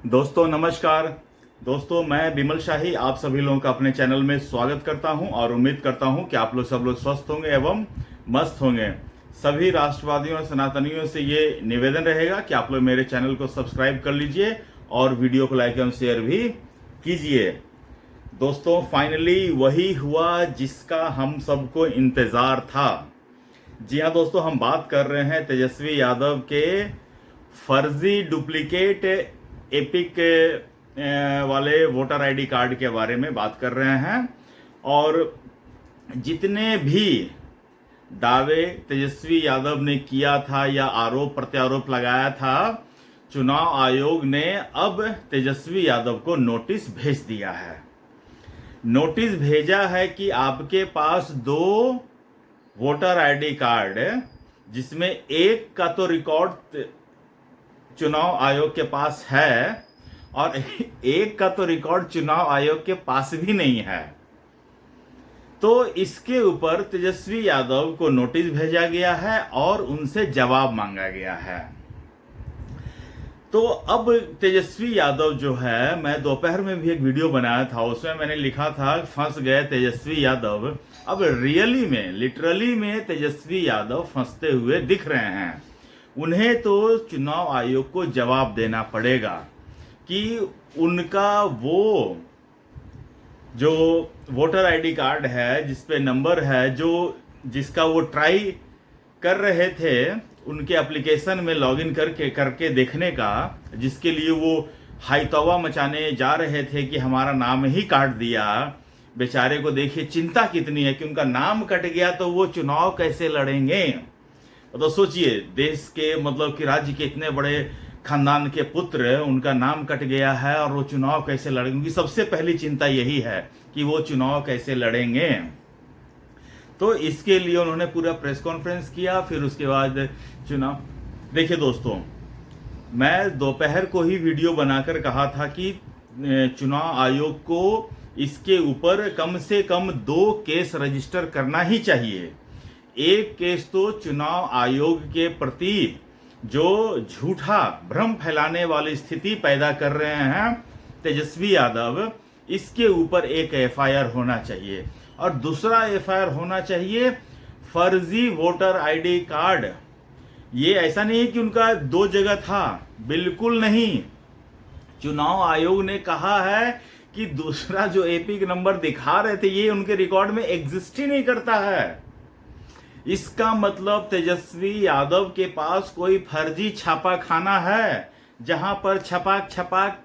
दोस्तों नमस्कार। दोस्तों मैं बिमल शाही आप सभी लोगों का अपने चैनल में स्वागत करता हूं और उम्मीद करता हूं कि आप लोग सब लोग स्वस्थ होंगे एवं मस्त होंगे। सभी राष्ट्रवादियों और सनातनियों से ये निवेदन रहेगा कि आप लोग मेरे चैनल को सब्सक्राइब कर लीजिए और वीडियो को लाइक एवं शेयर भी कीजिए। दोस्तों फाइनली वही हुआ जिसका हम सबको इंतजार था। जी हाँ दोस्तों, हम बात कर रहे हैं तेजस्वी यादव के फर्जी डुप्लीकेट एपिक वाले वोटर आईडी कार्ड के बारे में बात कर रहे हैं। और जितने भी दावे तेजस्वी यादव ने किया था या आरोप प्रत्यारोप लगाया था, चुनाव आयोग ने अब तेजस्वी यादव को नोटिस भेज दिया है। नोटिस भेजा है कि आपके पास दो वोटर आईडी कार्ड, जिसमें एक का तो रिकॉर्ड चुनाव आयोग के पास है और एक का तो रिकॉर्ड चुनाव आयोग के पास भी नहीं है। तो इसके ऊपर तेजस्वी यादव को नोटिस भेजा गया है और उनसे जवाब मांगा गया है। तो अब तेजस्वी यादव जो है, मैं दोपहर में भी एक वीडियो बनाया था, उसमें मैंने लिखा था फंस गए तेजस्वी यादव। अब रियली में, लिटरली में तेजस्वी यादव फंसते हुए दिख रहे हैं। उन्हें तो चुनाव आयोग को जवाब देना पड़ेगा कि उनका वो जो वोटर आईडी कार्ड है, जिसपे नंबर है, जिसका वो ट्राई कर रहे थे उनके एप्लीकेशन में लॉगिन करके देखने का, जिसके लिए वो हाई तौबा मचाने जा रहे थे कि हमारा नाम ही काट दिया। बेचारे को देखिए चिंता कितनी है कि उनका नाम कट गया तो वो चुनाव कैसे लड़ेंगे। तो सोचिए, देश के मतलब कि राज्य के इतने बड़े खानदान के पुत्र, उनका नाम कट गया है और वो चुनाव कैसे लड़ेंगे। उनकी सबसे पहली चिंता यही है कि वो चुनाव कैसे लड़ेंगे। तो इसके लिए उन्होंने पूरा प्रेस कॉन्फ्रेंस किया, फिर उसके बाद चुनाव। देखिए दोस्तों, मैं दोपहर को ही वीडियो बनाकर कहा था कि चुनाव आयोग को इसके ऊपर कम से कम 2 केस रजिस्टर करना ही चाहिए। एक केस तो चुनाव आयोग के प्रति जो झूठा भ्रम फैलाने वाली स्थिति पैदा कर रहे हैं तेजस्वी यादव, इसके ऊपर एक एफआईआर होना चाहिए। और दूसरा एफआईआर होना चाहिए फर्जी वोटर आईडी कार्ड। ये ऐसा नहीं है कि उनका 2 जगह था, बिल्कुल नहीं। चुनाव आयोग ने कहा है कि दूसरा जो एपिक नंबर दिखा रहे थे, ये उनके रिकॉर्ड में एग्जिस्ट ही नहीं करता है। इसका मतलब तेजस्वी यादव के पास कोई फर्जी छापा खाना है, जहां पर छपाक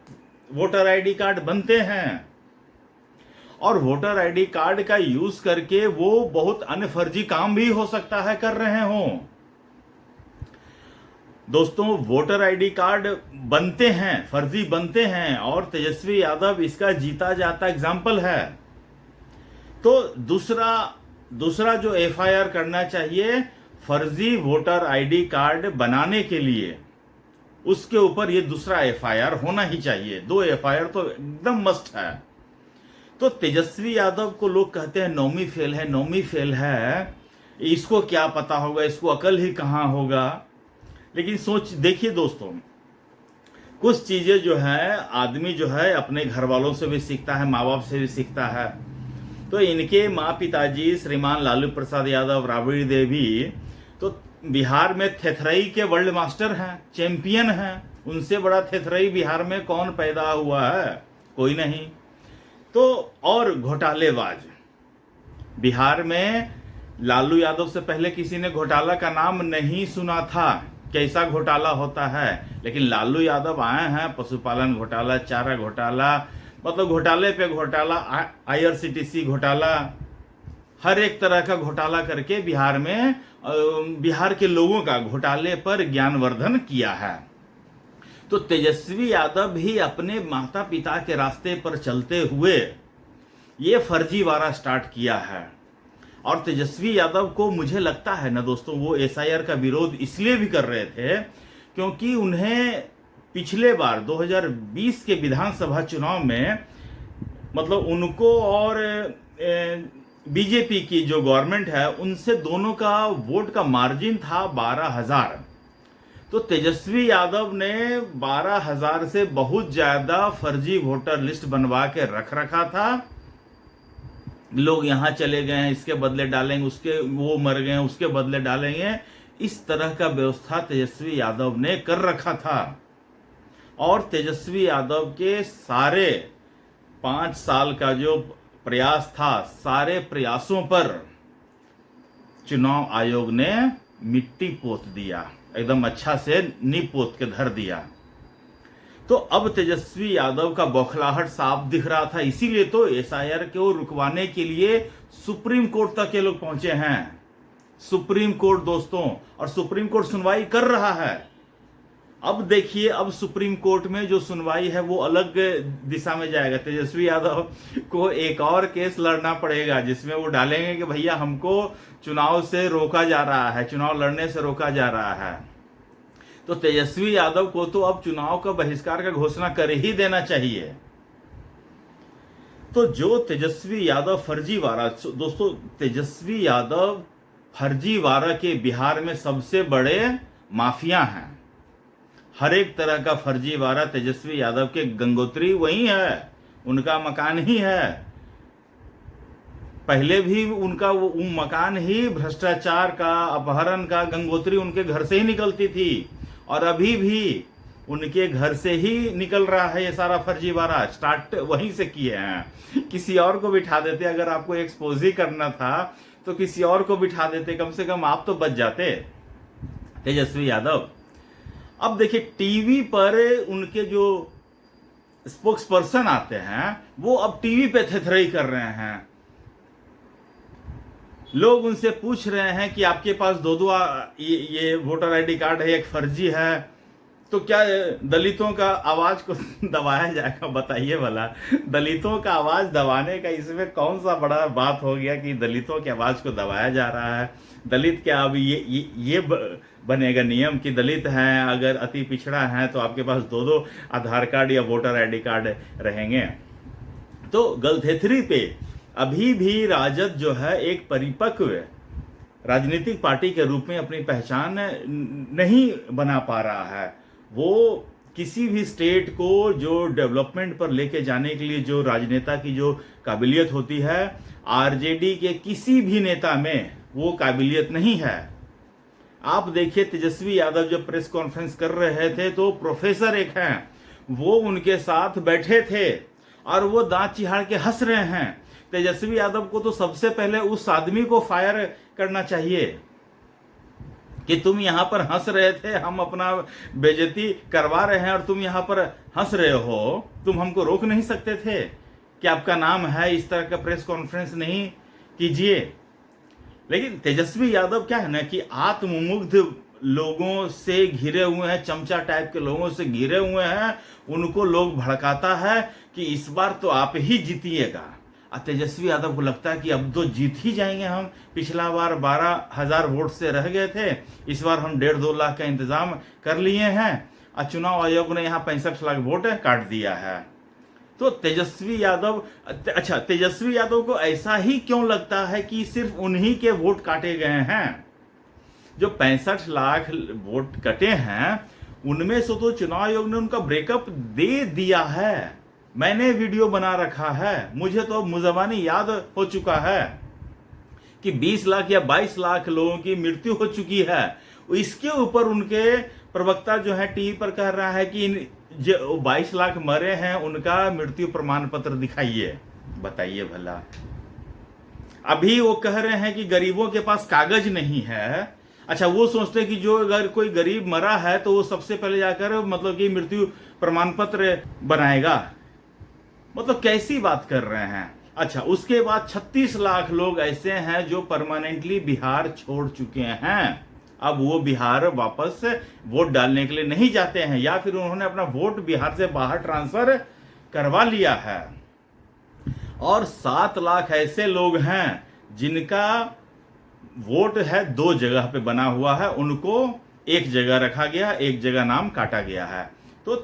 वोटर आईडी कार्ड बनते हैं। और वोटर आईडी कार्ड का यूज करके वो बहुत अन्य फर्जी काम भी हो सकता है कर रहे हो। दोस्तों, वोटर आईडी कार्ड बनते हैं, फर्जी बनते हैं, और तेजस्वी यादव इसका जीता जाता एग्जाम्पल है। तो दूसरा जो एफआईआर करना चाहिए फर्जी वोटर आईडी कार्ड बनाने के लिए, उसके ऊपर ये दूसरा एफआईआर होना ही चाहिए। 2 एफआईआर तो एकदम मस्ट है। तो तेजस्वी यादव को लोग कहते हैं नौमी फेल है, इसको क्या पता होगा, इसको अकल ही कहां होगा। लेकिन देखिए दोस्तों, कुछ चीजें जो है आदमी जो है अपने घर वालों से भी सीखता है, माँ बाप से भी सीखता है। तो इनके माँ पिताजी श्रीमान लालू प्रसाद यादव, राबड़ी देवी, तो बिहार में थेथरई के वर्ल्ड मास्टर हैं, चैंपियन हैं। उनसे बड़ा थेथरई बिहार में कौन पैदा हुआ है? कोई नहीं। तो और घोटालेबाज, बिहार में लालू यादव से पहले किसी ने घोटाला का नाम नहीं सुना था, कैसा घोटाला होता है। लेकिन लालू यादव आए हैं, पशुपालन घोटाला, चारा घोटाला, मतलब घोटाले पे घोटाला, आईआरसीटीसी घोटाला, हर एक तरह का घोटाला करके बिहार के लोगों का घोटाले पर ज्ञानवर्धन किया है। तो तेजस्वी यादव भी अपने माता पिता के रास्ते पर चलते हुए ये फर्जीवाड़ा स्टार्ट किया है। और तेजस्वी यादव को मुझे लगता है ना दोस्तों, वो एसआईआर का विरोध इसलिए भी कर रहे थे क्योंकि उन्हें पिछले बार 2020 के विधानसभा चुनाव में, मतलब उनको और बीजेपी की जो गवर्नमेंट है, उनसे दोनों का वोट का मार्जिन था 12,000। तो तेजस्वी यादव ने 12,000 से बहुत ज्यादा फर्जी वोटर लिस्ट बनवा के रख रखा था। लोग यहां चले गए हैं, इसके बदले डालेंगे, उसके वो मर गए उसके बदले डालेंगे, इस तरह का व्यवस्था तेजस्वी यादव ने कर रखा था। और तेजस्वी यादव के सारे 5 साल का जो प्रयास था, सारे प्रयासों पर चुनाव आयोग ने मिट्टी पोत दिया, एकदम अच्छा से नींव पोत के धर दिया। तो अब तेजस्वी यादव का बौखलाहट साफ दिख रहा था, इसीलिए तो एसआईआर को रुकवाने के लिए सुप्रीम कोर्ट तक ये लोग पहुंचे हैं। सुप्रीम कोर्ट दोस्तों, और सुप्रीम कोर्ट सुनवाई कर रहा है। अब देखिए, अब सुप्रीम कोर्ट में जो सुनवाई है वो अलग दिशा में जाएगा। तेजस्वी यादव को एक और केस लड़ना पड़ेगा जिसमें वो डालेंगे कि भैया हमको चुनाव से रोका जा रहा है, चुनाव लड़ने से रोका जा रहा है। तो तेजस्वी यादव को तो अब चुनाव का बहिष्कार का घोषणा कर ही देना चाहिए। तो जो तेजस्वी यादव फर्जीवाड़ा, दोस्तों तेजस्वी यादव फर्जीवाड़ा के बिहार में सबसे बड़े माफिया हैं। हर एक तरह का फर्जीवाड़ा तेजस्वी यादव के गंगोत्री वही है, उनका मकान ही है। पहले भी उनका वो मकान ही भ्रष्टाचार का, अपहरण का, गंगोत्री उनके घर से ही निकलती थी, और अभी भी उनके घर से ही निकल रहा है ये सारा फर्जीवाड़ा। स्टार्ट वहीं से किए हैं। किसी और को बिठा देते, अगर आपको एक्सपोज ही करना था तो किसी और को बिठा देते, कम से कम आप तो बच जाते तेजस्वी यादव। अब देखिए, टीवी पर उनके जो स्पोक्स पर्सन आते हैं वो अब टीवी पे थेथराई कर रहे हैं। लोग उनसे पूछ रहे हैं कि आपके पास दो ये वोटर आईडी कार्ड है, एक फर्जी है, तो क्या दलितों का आवाज को दबाया जाएगा? बताइए भला, दलितों का आवाज दबाने का इसमें कौन सा बड़ा बात हो गया कि दलितों की आवाज को दबाया जा रहा है? दलित क्या अब ये बनेगा नियम कि दलित हैं, अगर अति पिछड़ा है तो आपके पास दो आधार कार्ड या वोटर आईडी कार्ड रहेंगे? तो गलथेथरी पे अभी भी राजद जो है एक परिपक्व राजनीतिक पार्टी के रूप में अपनी पहचान नहीं बना पा रहा है। वो किसी भी स्टेट को जो डेवलपमेंट पर लेके जाने के लिए जो राजनेता की जो काबिलियत होती है, आरजेडी के किसी भी नेता में वो काबिलियत नहीं है। आप देखिए, तेजस्वी यादव जब प्रेस कॉन्फ्रेंस कर रहे थे तो प्रोफेसर एक हैं, वो उनके साथ बैठे थे और वो दांत चिहाड़ के हंस रहे हैं। तेजस्वी यादव को तो सबसे पहले उस आदमी को फायर करना चाहिए कि तुम यहां पर हंस रहे थे, हम अपना बेइज्जती करवा रहे हैं और तुम यहां पर हंस रहे हो, तुम हमको रोक नहीं सकते थे कि आपका नाम है, इस तरह का प्रेस कॉन्फ्रेंस नहीं कीजिए। लेकिन तेजस्वी यादव क्या है ना कि आत्ममुग्ध लोगों से घिरे हुए हैं, चमचा टाइप के लोगों से घिरे हुए हैं, उनको लोग भड़काता है कि इस बार तो आप ही जीतिएगा। और तेजस्वी यादव को लगता है कि अब तो जीत ही जाएंगे हम, पिछला बार 12,000 वोट से रह गए थे, इस बार हम 1.5-2 लाख का इंतजाम कर लिए हैं और चुनाव आयोग ने यहाँ 65 लाख वोट काट दिया है। तो तेजस्वी यादव, अच्छा तेजस्वी यादव को ऐसा ही क्यों लगता है कि सिर्फ उन्हीं के वोट काटे गए हैं? जो 65 लाख वोट कटे हैं उनमें से तो चुनाव आयोग ने उनका ब्रेकअप दे दिया है। मैंने वीडियो बना रखा है, मुझे तो अब मुजबानी याद हो चुका है कि 20 लाख या 22 लाख लोगों की मृत्यु हो चुकी है। इसके ऊपर उनके प्रवक्ता जो है टीवी पर कह रहा है कि जो 22 लाख मरे हैं उनका मृत्यु प्रमाण पत्र दिखाइए। बताइए भला, अभी वो कह रहे हैं कि गरीबों के पास कागज नहीं है। अच्छा, वो सोचते हैं कि जो अगर कोई गरीब मरा है तो वो सबसे पहले जाकर मतलब कि मृत्यु प्रमाण पत्र बनाएगा। मतलब कैसी बात कर रहे हैं? अच्छा, उसके बाद 36 लाख लोग ऐसे हैं जो परमानेंटली बिहार छोड़ चुके हैं। अब वो बिहार वापस वोट डालने के लिए नहीं जाते हैं, या फिर उन्होंने अपना वोट बिहार से बाहर ट्रांसफर करवा लिया है। और 7 लाख ऐसे लोग हैं जिनका वोट है 2 जगह पे बना हुआ है, उनको एक जगह रखा गया, एक जगह नाम काटा गया है। तो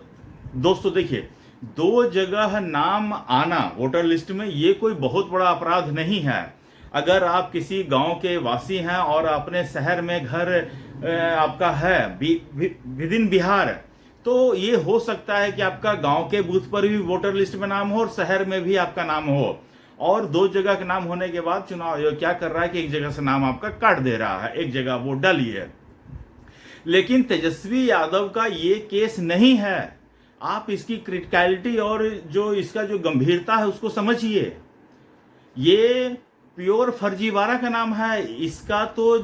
दोस्तों देखिए, 2 जगह नाम आना वोटर लिस्ट में ये कोई बहुत बड़ा अपराध नहीं है। अगर आप किसी गांव के वासी हैं और अपने शहर में घर आपका है विद इन बिहार, तो ये हो सकता है कि आपका गांव के बूथ पर भी वोटर लिस्ट में नाम हो और शहर में भी आपका नाम हो। और दो जगह का नाम होने के बाद चुनाव आयोग क्या कर रहा है कि एक जगह से नाम आपका काट दे रहा है, एक जगह वोट डाली है। लेकिन तेजस्वी यादव का ये केस नहीं है। आप इसकी क्रिटिकलिटी और जो इसका जो गंभीरता है उसको समझिए। ये प्योर फर्जीवाड़ा का नाम है। इसका तो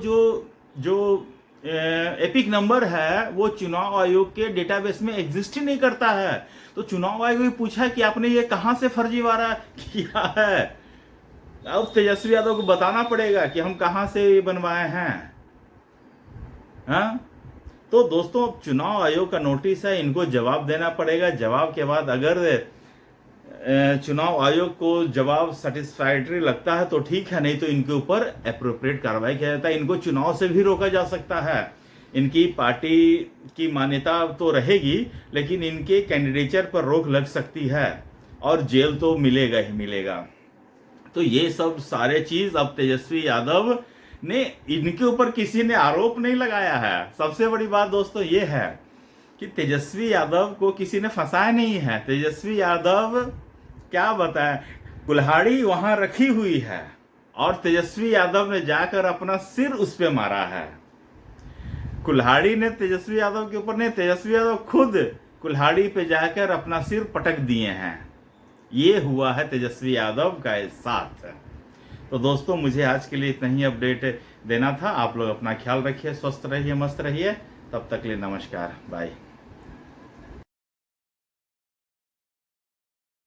जो एपिक नंबर है वो चुनाव आयोग के डेटाबेस में एग्जिस्ट ही नहीं करता है। तो चुनाव आयोग भी पूछा कि आपने ये कहां से फर्जीवाड़ा किया है। अब तेजस्वी यादव को बताना पड़ेगा कि हम कहां से ये बनवाए हैं। हाँ, तो दोस्तों चुनाव आयोग का नोटिस है, इनको जवाब देना पड़ेगा। जवाब के बाद अगर चुनाव आयोग को जवाब सेटिस्फैक्टरी लगता है तो ठीक है, नहीं तो इनके ऊपर एप्रोप्रिएट कार्रवाई किया जाता है। इनको चुनाव से भी रोका जा सकता है। इनकी पार्टी की मान्यता तो रहेगी, लेकिन इनके कैंडिडेचर पर रोक लग सकती है और जेल तो मिलेगा ही मिलेगा। तो ये सब सारे चीज अब तेजस्वी यादव ने, इनके ऊपर किसी ने आरोप नहीं लगाया है। सबसे बड़ी बात दोस्तों ये है कि तेजस्वी यादव को किसी ने फंसाया नहीं है। तेजस्वी यादव क्या बताएं, कुल्हाड़ी वहां रखी हुई है और तेजस्वी यादव ने जाकर अपना सिर उस पे मारा है। कुल्हाड़ी ने तेजस्वी यादव के ऊपर नहीं, तेजस्वी यादव खुद कुल्हाड़ी पे जाकर अपना सिर पटक दिए हैं। ये हुआ है तेजस्वी यादव का साथ। तो दोस्तों मुझे आज के लिए इतना ही अपडेट देना था। आप लोग अपना ख्याल रखिए, स्वस्थ रहिए, मस्त रहिए। तब तक के लिए नमस्कार, बाय।